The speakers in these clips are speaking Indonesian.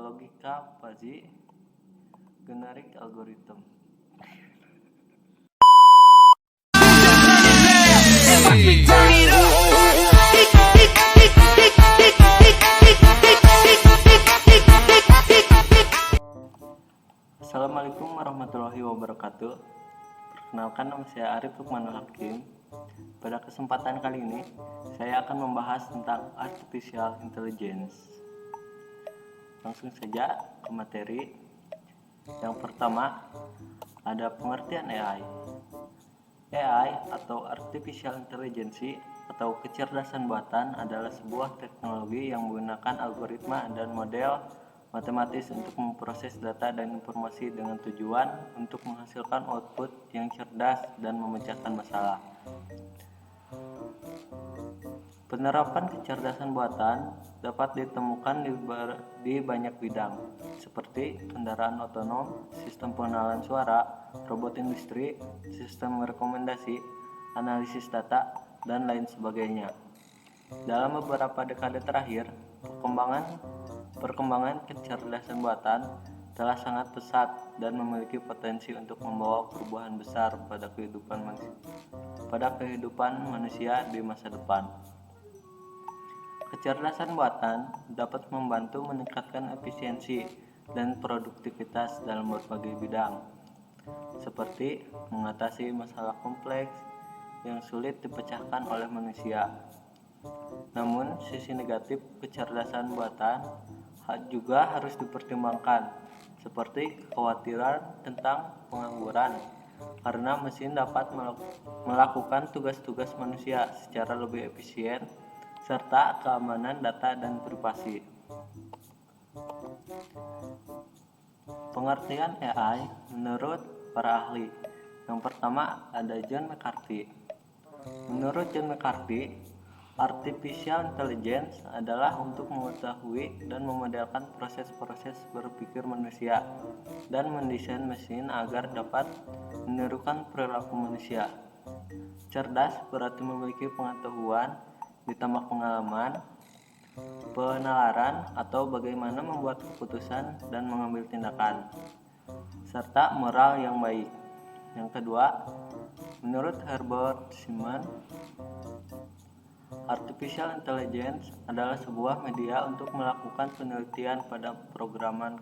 logika fuzzy generic algorithm. Assalamualaikum warahmatullahi wabarakatuh. Perkenalkan, nama saya Arif Lukmanul Hakim. Pada kesempatan kali ini, saya akan membahas tentang artificial intelligence. Langsung saja ke materi. Yang pertama, ada pengertian AI. AI atau artificial intelligence atau kecerdasan buatan adalah sebuah teknologi yang menggunakan algoritma dan model matematis untuk memproses data dan informasi dengan tujuan untuk menghasilkan output yang cerdas dan memecahkan masalah. Penerapan kecerdasan buatan dapat ditemukan di banyak bidang, seperti kendaraan otonom, sistem pengenalan suara, robot industri, sistem rekomendasi, analisis data, dan lain sebagainya. Dalam beberapa dekade terakhir, perkembangan kecerdasan buatan telah sangat pesat dan memiliki potensi untuk membawa perubahan besar pada kehidupan manusia di masa depan. Kecerdasan buatan dapat membantu meningkatkan efisiensi dan produktivitas dalam berbagai bidang, seperti mengatasi masalah kompleks yang sulit dipecahkan oleh manusia. Namun, sisi negatif kecerdasan buatan juga harus dipertimbangkan, seperti kekhawatiran tentang pengangguran, karena mesin dapat melakukan tugas-tugas manusia secara lebih efisien, serta keamanan data dan privasi. Pengertian AI menurut para ahli. Yang pertama ada John McCarthy. Menurut John McCarthy, artificial intelligence adalah untuk mengetahui dan memodelkan proses-proses berpikir manusia dan mendesain mesin agar dapat menirukan perilaku manusia. Cerdas berarti memiliki pengetahuan ditambah pengalaman, penalaran atau bagaimana membuat keputusan dan mengambil tindakan, serta moral yang baik. Yang kedua, menurut Herbert Simon, artificial intelligence adalah sebuah media untuk melakukan penelitian pada programan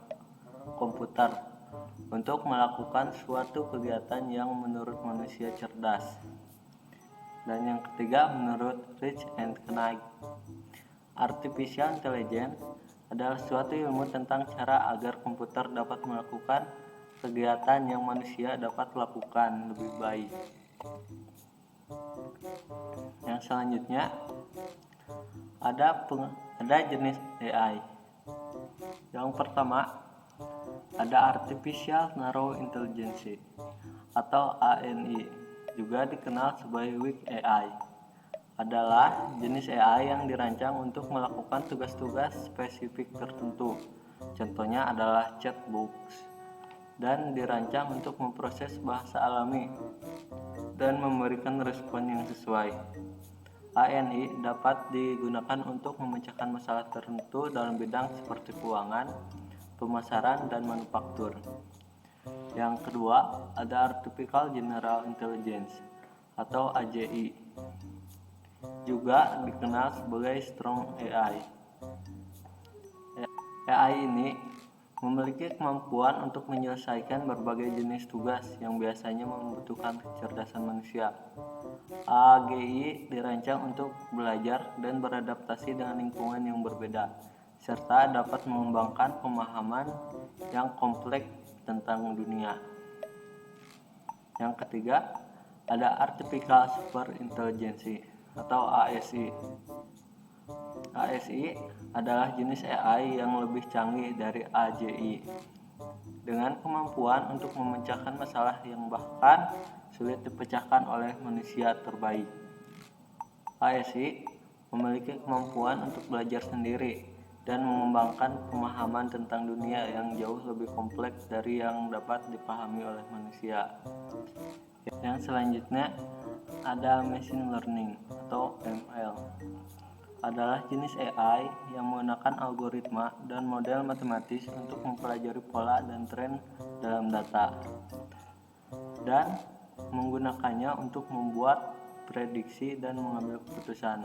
komputer untuk melakukan suatu kegiatan yang menurut manusia cerdas. Dan yang ketiga, menurut Rich and Knight, artificial intelligence adalah suatu ilmu tentang cara agar komputer dapat melakukan kegiatan yang manusia dapat lakukan lebih baik. Yang selanjutnya ada jenis AI. Yang pertama ada Artificial Narrow Intelligence atau ANI, juga dikenal sebagai Weak AI. Adalah jenis AI yang dirancang untuk melakukan tugas-tugas spesifik tertentu. Contohnya adalah chatbots, dan dirancang untuk memproses bahasa alami dan memberikan respon yang sesuai. ANI dapat digunakan untuk memecahkan masalah tertentu dalam bidang seperti keuangan, pemasaran, dan manufaktur. Yang kedua, ada Artificial General Intelligence atau AGI, juga dikenal sebagai Strong AI. AI ini memiliki kemampuan untuk menyelesaikan berbagai jenis tugas yang biasanya membutuhkan kecerdasan manusia. AGI dirancang untuk belajar dan beradaptasi dengan lingkungan yang berbeda, serta dapat mengembangkan pemahaman yang kompleks tentang dunia. Yang ketiga, ada Artificial Super Intelligence atau ASI. ASI adalah jenis AI yang lebih canggih dari AGI, dengan kemampuan untuk memecahkan masalah yang bahkan sulit dipecahkan oleh manusia terbaik. ASI memiliki kemampuan untuk belajar sendiri dan mengembangkan pemahaman tentang dunia yang jauh lebih kompleks dari yang dapat dipahami oleh manusia. Yang selanjutnya ada machine learning atau ML. adalah jenis AI yang menggunakan algoritma dan model matematis untuk mempelajari pola dan tren dalam data dan menggunakannya untuk membuat prediksi dan mengambil keputusan.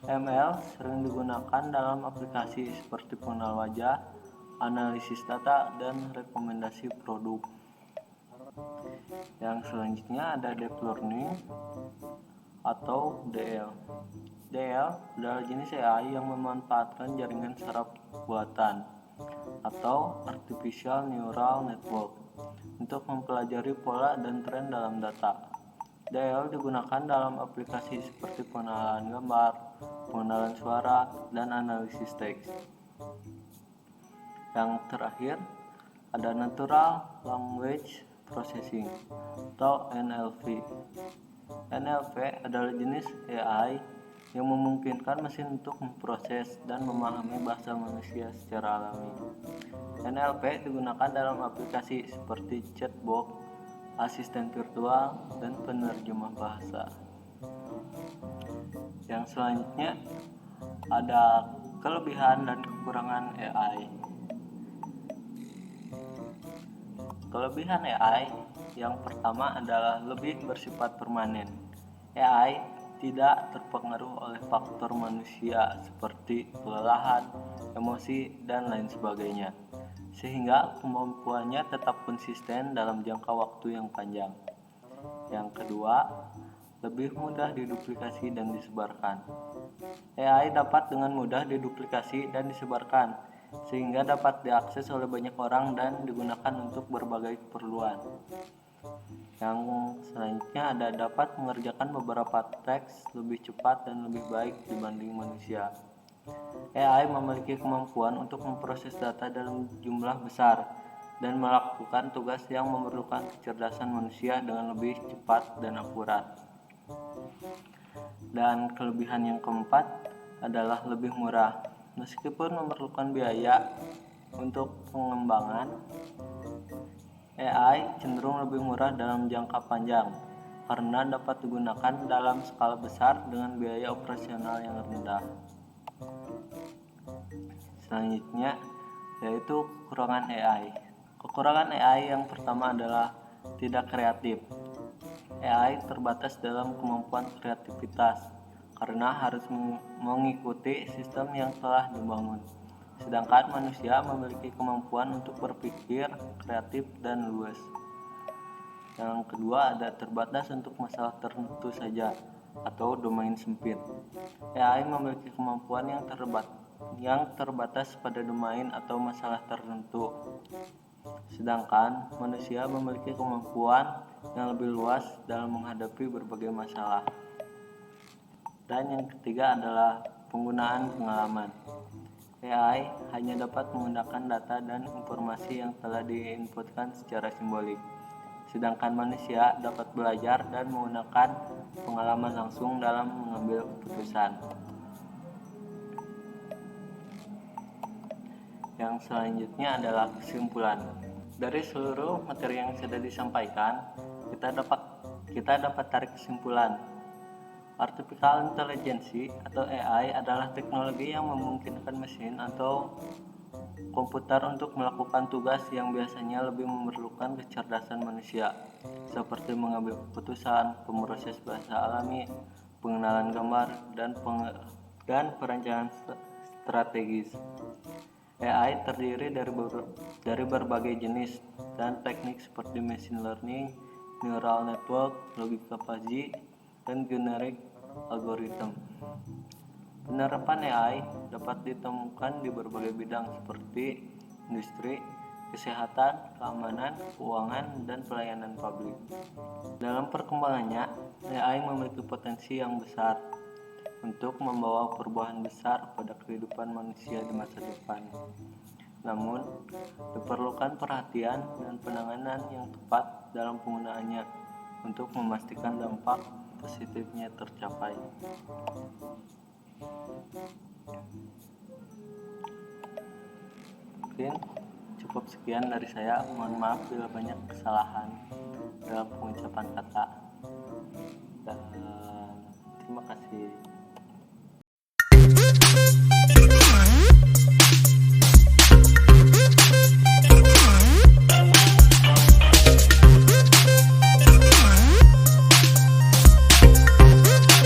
ML sering digunakan dalam aplikasi seperti pengenal wajah, analisis data, dan rekomendasi produk. Yang selanjutnya ada Deep Learning atau DL. DL adalah jenis AI yang memanfaatkan jaringan saraf buatan atau Artificial Neural Network untuk mempelajari pola dan tren dalam data. DL digunakan dalam aplikasi seperti pengenalan gambar, pengenalan suara, dan analisis teks. Yang terakhir ada Natural Language Processing atau NLP. NLP adalah jenis AI yang memungkinkan mesin untuk memproses dan memahami bahasa manusia secara alami. NLP digunakan dalam aplikasi seperti chatbot, asisten virtual, dan penerjemah bahasa. Yang selanjutnya ada kelebihan dan kekurangan AI. Kelebihan AI yang pertama adalah lebih bersifat permanen. AI tidak terpengaruh oleh faktor manusia seperti kelelahan, emosi, dan lain sebagainya, sehingga kemampuannya tetap konsisten dalam jangka waktu yang panjang. Yang kedua, lebih mudah diduplikasi dan disebarkan. AI dapat dengan mudah diduplikasi dan disebarkan, sehingga dapat diakses oleh banyak orang dan digunakan untuk berbagai keperluan. Yang selanjutnya ada dapat mengerjakan beberapa teks lebih cepat dan lebih baik dibanding manusia. AI memiliki kemampuan untuk memproses data dalam jumlah besar dan melakukan tugas yang memerlukan kecerdasan manusia dengan lebih cepat dan akurat. Dan kelebihan yang keempat adalah lebih murah. Meskipun memerlukan biaya untuk pengembangan, AI cenderung lebih murah dalam jangka panjang karena dapat digunakan dalam skala besar dengan biaya operasional yang rendah. Selanjutnya yaitu kekurangan AI. Kekurangan AI yang pertama adalah tidak kreatif. AI terbatas dalam kemampuan kreativitas karena harus mengikuti sistem yang telah dibangun. Sedangkan manusia memiliki kemampuan untuk berpikir kreatif dan luas. Yang kedua ada terbatas untuk masalah tertentu saja atau domain sempit. AI memiliki kemampuan yang terbatas pada domain atau masalah tertentu. Sedangkan manusia memiliki kemampuan yang lebih luas dalam menghadapi berbagai masalah. Dan yang ketiga adalah penggunaan pengalaman. AI hanya dapat menggunakan data dan informasi yang telah diinputkan secara simbolik. Sedangkan manusia dapat belajar dan menggunakan pengalaman langsung dalam mengambil keputusan. Yang selanjutnya adalah kesimpulan. Dari seluruh materi yang sudah disampaikan, kita dapat tarik kesimpulan. Artificial Intelligence atau AI adalah teknologi yang memungkinkan mesin atau komputer untuk melakukan tugas yang biasanya lebih memerlukan kecerdasan manusia, seperti mengambil keputusan, pemroses bahasa alami, pengenalan gambar, dan perencanaan strategis. AI terdiri dari berbagai jenis dan teknik seperti machine learning, neural network, logika fuzzy, dan generic algoritma. Penerapan AI dapat ditemukan di berbagai bidang seperti industri, kesehatan, keamanan, keuangan, dan pelayanan publik. Dalam perkembangannya, AI memiliki potensi yang besar untuk membawa perubahan besar pada kehidupan manusia di masa depan. Namun, diperlukan perhatian dan penanganan yang tepat dalam penggunaannya untuk memastikan dampak positifnya tercapai. Mungkin cukup sekian dari saya. Mohon maaf bila banyak kesalahan dalam pengucapan kata. Dan terima kasih.